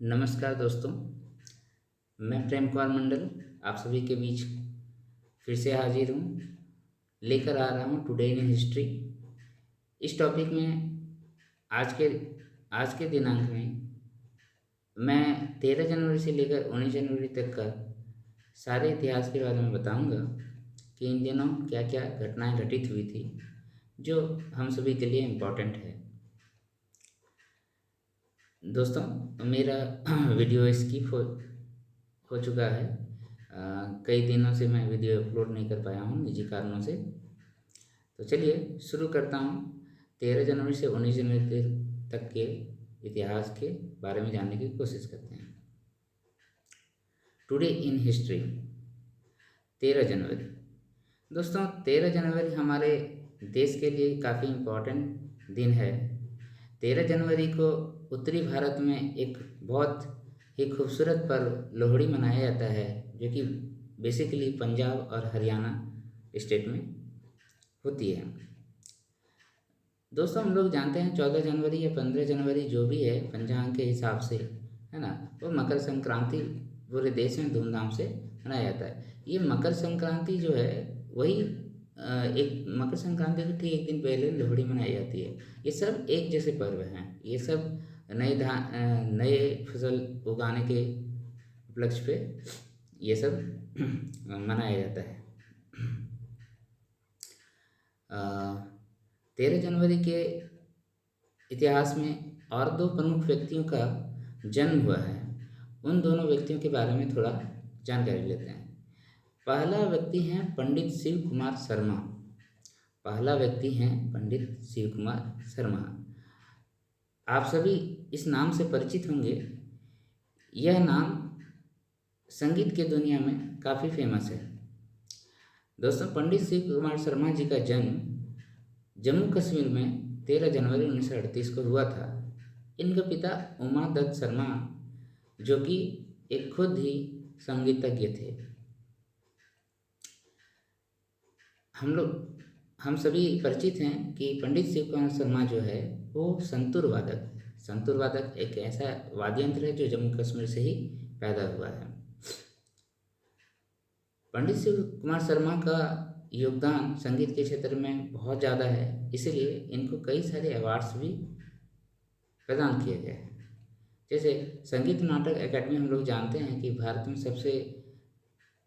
नमस्कार दोस्तों, मैं प्रेम कुमार मंडल आप सभी के बीच फिर से हाजिर हूँ। लेकर आ रहा हूँ टुडे इन हिस्ट्री। इस टॉपिक में आज के आज के दिनांक में मैं 13 जनवरी से लेकर 19 जनवरी तक का सारे इतिहास के बारे में बताऊंगा कि इन दिनों क्या क्या घटनाएं घटित हुई थी जो हम सभी के लिए इम्पोर्टेंट है। दोस्तों, मेरा वीडियो स्किप हो चुका है। कई दिनों से मैं वीडियो अपलोड नहीं कर पाया हूँ निजी कारणों से। तो चलिए शुरू करता हूँ। 13 जनवरी से 19 जनवरी तक के इतिहास के बारे में जानने की कोशिश करते हैं। टुडे इन हिस्ट्री 13 जनवरी। दोस्तों, 13 जनवरी हमारे देश के लिए काफ़ी इम्पोर्टेंट दिन है। 13 जनवरी को उत्तरी भारत में एक बहुत ही खूबसूरत पर्व लोहड़ी मनाया जाता है, जो कि बेसिकली पंजाब और हरियाणा स्टेट में होती है। दोस्तों, हम लोग जानते हैं 14 जनवरी या 15 जनवरी जो भी है पंचांग के हिसाब से, है ना, वो मकर संक्रांति पूरे देश में धूमधाम से मनाया जाता है। ये मकर संक्रांति जो है वही एक मकर संक्रांति के ठीक एक दिन पहले लोहड़ी मनाई जाती है। ये सब एक जैसे पर्व हैं। ये सब नए फसल उगाने के उपलक्ष्य पे ये सब मनाया जाता है। 13 जनवरी के इतिहास में और दो प्रमुख व्यक्तियों का जन्म हुआ है। उन दोनों व्यक्तियों के बारे में थोड़ा जानकारी लेते हैं। पहला व्यक्ति हैं पंडित शिव कुमार शर्मा। पहला व्यक्ति हैं पंडित शिव कुमार शर्मा। आप सभी इस नाम से परिचित होंगे। यह नाम संगीत के दुनिया में काफ़ी फेमस है। दोस्तों, पंडित शिव कुमार शर्मा जी का जन्म जम्मू कश्मीर में 13 जनवरी 1938 को हुआ था। इनके पिता उमा दत्त शर्मा, जो कि एक खुद ही संगीतज्ञ थे। हम सभी परिचित हैं कि पंडित शिव कुमार शर्मा जो है वो संतूर वादक एक ऐसा वाद्य यंत्र है जो जम्मू कश्मीर से ही पैदा हुआ है। पंडित शिव कुमार शर्मा का योगदान संगीत के क्षेत्र में बहुत ज़्यादा है, इसलिए इनको कई सारे अवार्ड्स भी प्रदान किए गए हैं। जैसे संगीत नाटक एकेडमी, हम लोग जानते हैं कि भारत में सबसे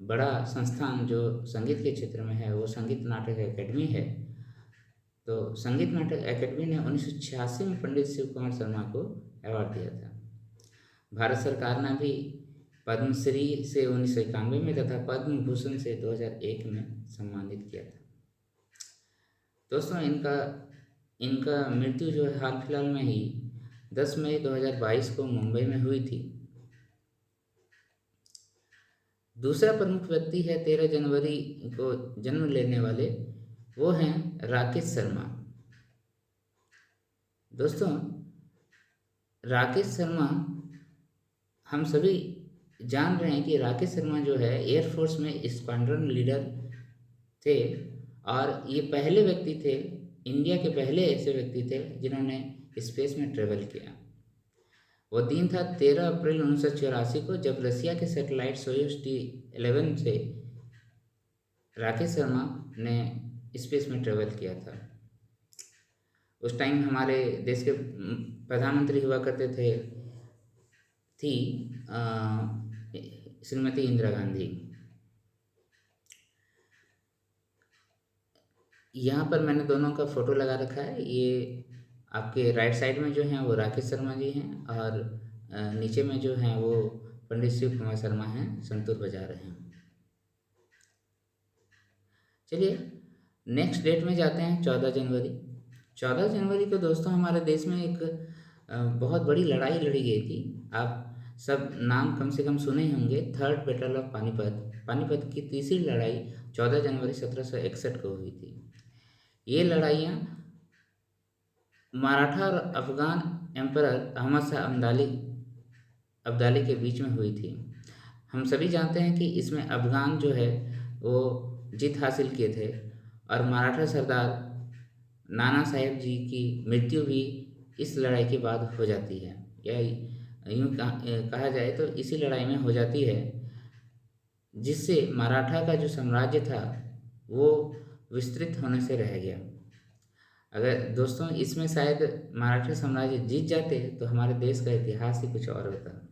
बड़ा संस्थान जो संगीत के क्षेत्र में है वो संगीत नाटक एकेडमी है। तो संगीत नाटक एकेडमी ने 1986 में पंडित शिव कुमार शर्मा को अवार्ड दिया था। भारत सरकार ने भी पद्मश्री से 1991 में तथा पद्म भूषण से 2001 में सम्मानित किया था। दोस्तों, इनका मृत्यु जो है हाल फिलहाल में ही 10 मई 2022 को मुंबई में हुई थी। दूसरा प्रमुख व्यक्ति है 13 जनवरी को जन्म लेने वाले, वो हैं राकेश शर्मा। दोस्तों, राकेश शर्मा, हम सभी जान रहे हैं कि राकेश शर्मा जो है एयरफोर्स में स्क्वाड्रन लीडर थे और ये पहले व्यक्ति थे, इंडिया के पहले ऐसे व्यक्ति थे जिन्होंने स्पेस में ट्रेवल किया। वो दिन था 13 अप्रैल 1984 को, जब रसिया के सैटेलाइट सोयूज T11 से राकेश शर्मा ने स्पेस में ट्रेवल किया था। उस टाइम हमारे देश के प्रधानमंत्री हुआ करते थी श्रीमती इंदिरा गांधी। यहाँ पर मैंने दोनों का फोटो लगा रखा है। ये आपके राइट साइड में जो हैं वो राकेश शर्मा जी हैं और नीचे में जो हैं वो पंडित शिव कुमार शर्मा हैं, संतूर बजा रहे हैं। चलिए नेक्स्ट डेट में जाते हैं। 14 जनवरी। 14 जनवरी को दोस्तों हमारे देश में एक बहुत बड़ी लड़ाई लड़ी गई थी। आप सब नाम कम से कम सुने ही होंगे। थर्ड बैटल ऑफ पानीपत की तीसरी लड़ाई 14 जनवरी 1761 को हुई थी। ये लड़ाइयाँ मराठा और अफगान एम्परर अहमद शाह अब्दाली के बीच में हुई थी। हम सभी जानते हैं कि इसमें अफगान जो है वो जीत हासिल किए थे और मराठा सरदार नाना साहेब जी की मृत्यु भी इस लड़ाई के बाद हो जाती है। यह यूँ कहा जाए तो इसी लड़ाई में हो जाती है, जिससे मराठा का जो साम्राज्य था वो विस्तृत होने से रह गया। अगर दोस्तों इसमें शायद मराठा साम्राज्य जीत जाते तो हमारे देश का इतिहास ही कुछ और होता।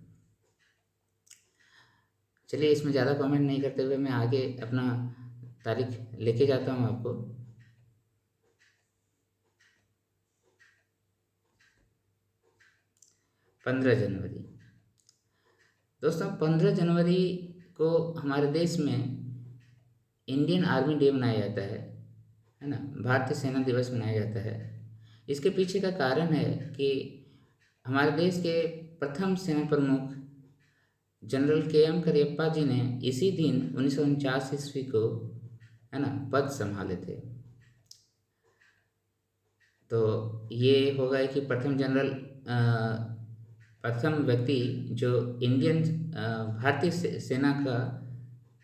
चलिए इसमें ज़्यादा कमेंट नहीं करते हुए मैं आगे अपना तारीख लेके जाता हूँ आपको। 15 जनवरी दोस्तों, 15 जनवरी को हमारे देश में इंडियन आर्मी डे मनाया जाता है ना, भारतीय सेना दिवस मनाया जाता है। इसके पीछे का कारण है कि हमारे देश के प्रथम सेना प्रमुख जनरल के.एम. करियप्पा जी ने इसी दिन 1949 ईस्वी को है ना पद संभाले थे। तो ये होगा कि प्रथम व्यक्ति जो इंडियन भारतीय सेना का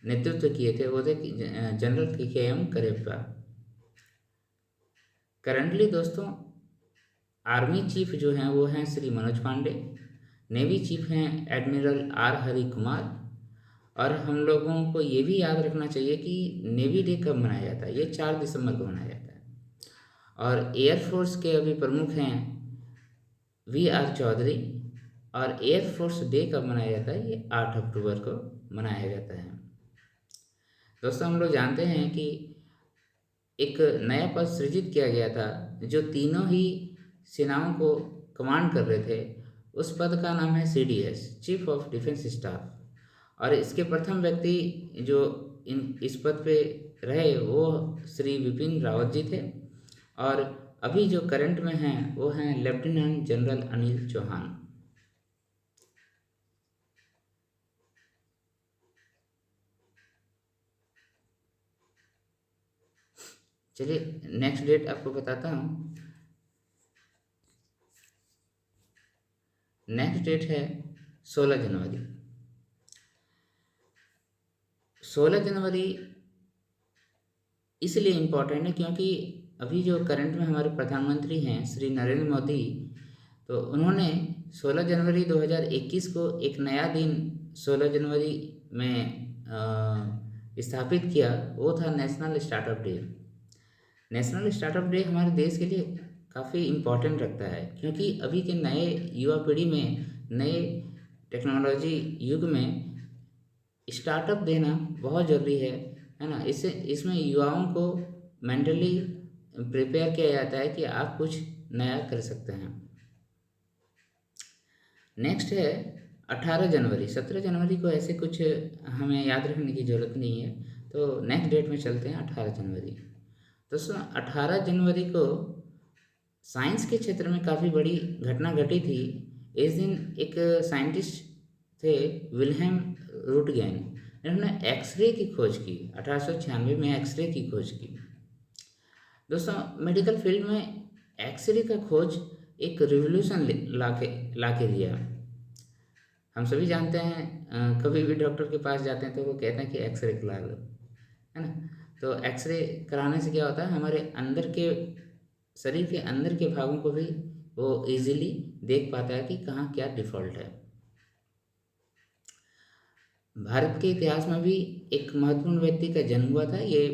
नेतृत्व किए थे वो थे जनरल के.एम. करियप्पा। करंटली दोस्तों आर्मी चीफ जो हैं वो हैं श्री मनोज पांडे, नेवी चीफ हैं एडमिरल आर हरि कुमार। और हम लोगों को ये भी याद रखना चाहिए कि नेवी डे कब मनाया जाता है, ये 4 दिसंबर को मनाया जाता है। और एयरफोर्स के अभी प्रमुख हैं वी.आर. चौधरी। और एयरफोर्स डे कब मनाया जाता है, ये 8 अक्टूबर को मनाया जाता है। दोस्तों हम लोग जानते हैं कि एक नया पद सृजित किया गया था जो तीनों ही सेनाओं को कमांड कर रहे थे। उस पद का नाम है CDS, chief of defence staff. और इसके प्रथम व्यक्ति जो इस पद पे रहे वो श्री विपिन रावत जी थे। और अभी जो करंट में हैं वो हैं लेफ्टिनेंट जनरल अनिल चौहान। चलिए नेक्स्ट डेट आपको बताता हूँ। नेक्स्ट डेट है 16 जनवरी। 16 जनवरी इसलिए इम्पोर्टेंट है क्योंकि अभी जो करंट में हमारे प्रधानमंत्री हैं श्री नरेंद्र मोदी, तो उन्होंने 16 जनवरी 2021 को एक नया दिन 16 जनवरी में स्थापित किया। वो था national startup day. National startup day हमारे देश के लिए काफ़ी इम्पोर्टेंट रखता है क्योंकि अभी के नए युवा पीढ़ी में, नए टेक्नोलॉजी युग में स्टार्टअप देना बहुत ज़रूरी है ना। इसमें युवाओं को मेंटली प्रिपेयर किया जाता है कि आप कुछ नया कर सकते हैं। नेक्स्ट है 18 जनवरी। 17 जनवरी को ऐसे कुछ हमें याद रखने की ज़रूरत नहीं है, तो नेक्स्ट डेट में चलते हैं 18 जनवरी। दोस्तों 18 जनवरी को साइंस के क्षेत्र में काफ़ी बड़ी घटना घटी थी। इस दिन एक साइंटिस्ट थे विल्हेम रूटगेन, इन्होंने एक्सरे की खोज की। 1896 में एक्सरे की खोज की। दोस्तों मेडिकल फील्ड में एक्सरे का खोज एक रिवोल्यूशन लाके दिया। हम सभी जानते हैं कभी भी डॉक्टर के पास जाते हैं तो वो कहते हैं कि एक्सरे करा लो, है ना। तो एक्सरे कराने से क्या होता है, हमारे अंदर के शरीर के अंदर के भागों को भी वो इजीली देख पाता है कि कहाँ क्या डिफ़ॉल्ट है। भारत के इतिहास में भी एक महत्वपूर्ण व्यक्ति का जन्म हुआ था। ये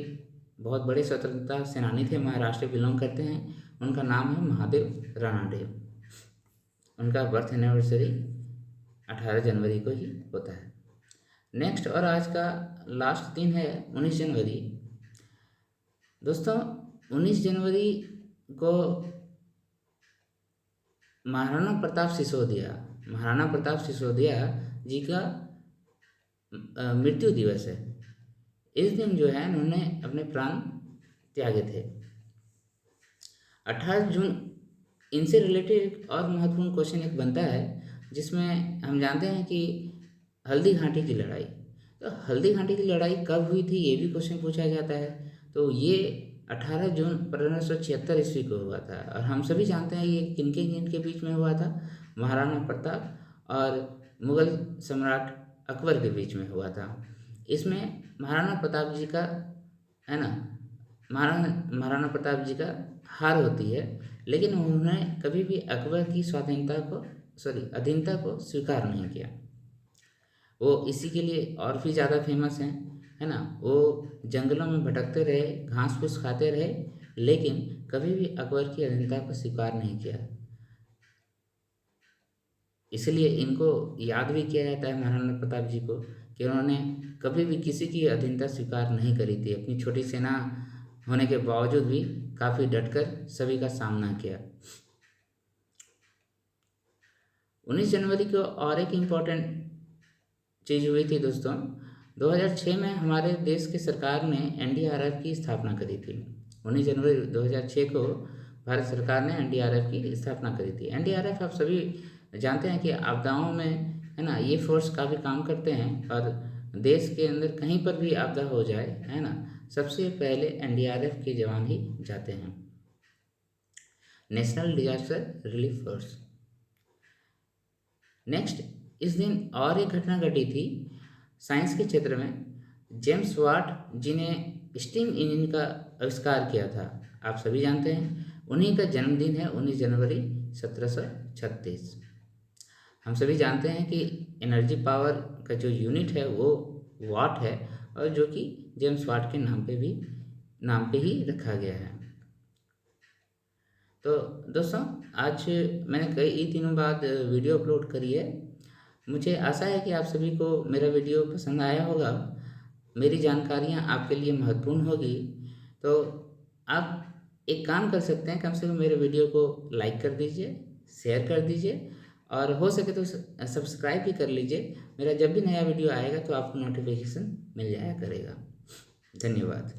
बहुत बड़े स्वतंत्रता सेनानी थे, महाराष्ट्र बिलोंग करते हैं। उनका नाम है महादेव रानडे। उनका बर्थ एनिवर्सरी 18 जनवरी को ही होता है। नेक्स्ट और आज का लास्ट दिन है 19 जनवरी। दोस्तों 19 जनवरी को महाराणा प्रताप सिसोदिया जी का मृत्यु दिवस है। इस दिन जो है उन्होंने अपने प्राण त्यागे थे। 18 जून इनसे रिलेटेड और महत्वपूर्ण क्वेश्चन एक बनता है जिसमें हम जानते हैं कि हल्दी घाटी की लड़ाई, तो हल्दी घाटी की लड़ाई कब हुई थी ये भी क्वेश्चन पूछा जाता है। तो ये 18 जून 1576 ईस्वी को हुआ था। और हम सभी जानते हैं ये किनके बीच में हुआ था, महाराणा प्रताप और मुगल सम्राट अकबर के बीच में हुआ था। इसमें महाराणा प्रताप जी का है ना, महाराणा प्रताप जी का हार होती है, लेकिन उन्होंने कभी भी अकबर की स्वाधीनता को अधीनता को स्वीकार नहीं किया। वो इसी के लिए और भी ज़्यादा फेमस हैं, है ना। वो जंगलों में भटकते रहे, घास फूस खाते रहे, लेकिन कभी भी अकबर की अधीनता को स्वीकार नहीं किया। इसलिए इनको याद भी किया जाता है, महाराणा प्रताप जी को, कि उन्होंने कभी भी किसी की अधीनता स्वीकार नहीं करी थी। अपनी छोटी सेना होने के बावजूद भी काफ़ी डटकर सभी का सामना किया। 19 जनवरी को और एक इम्पॉर्टेंट चीज़ हुई थी दोस्तों। 2006 में हमारे देश की सरकार ने एनडीआरएफ की स्थापना करी थी। 19 जनवरी 2006 को भारत सरकार ने एनडीआरएफ की स्थापना करी थी। एनडीआरएफ आप सभी जानते हैं कि आपदाओं में, है ना, ये फोर्स काफ़ी काम करते हैं, और देश के अंदर कहीं पर भी आपदा हो जाए, है ना, सबसे पहले एनडीआरएफ के जवान ही जाते हैं। National disaster relief force. Next, इस दिन और एक घटना घटी थी साइंस के क्षेत्र में। जेम्स वाट जी ने स्टीम इंजन का आविष्कार किया था, आप सभी जानते हैं। उन्हीं का जन्मदिन है 19 जनवरी 1736। हम सभी जानते हैं कि एनर्जी पावर का जो यूनिट है वो वाट है, और जो कि जेम्स वाट के नाम पे ही रखा गया है। तो दोस्तों, आज मैंने कई दिनों बाद वीडियो अपलोड करी है। मुझे आशा है कि आप सभी को मेरा वीडियो पसंद आया होगा, मेरी जानकारियाँ आपके लिए महत्वपूर्ण होगी। तो आप एक काम कर सकते हैं, कम से कम मेरे वीडियो को लाइक कर दीजिए, शेयर कर दीजिए, और हो सके तो सब्सक्राइब भी कर लीजिए। मेरा जब भी नया वीडियो आएगा तो आपको नोटिफिकेशन मिल जाया करेगा। धन्यवाद।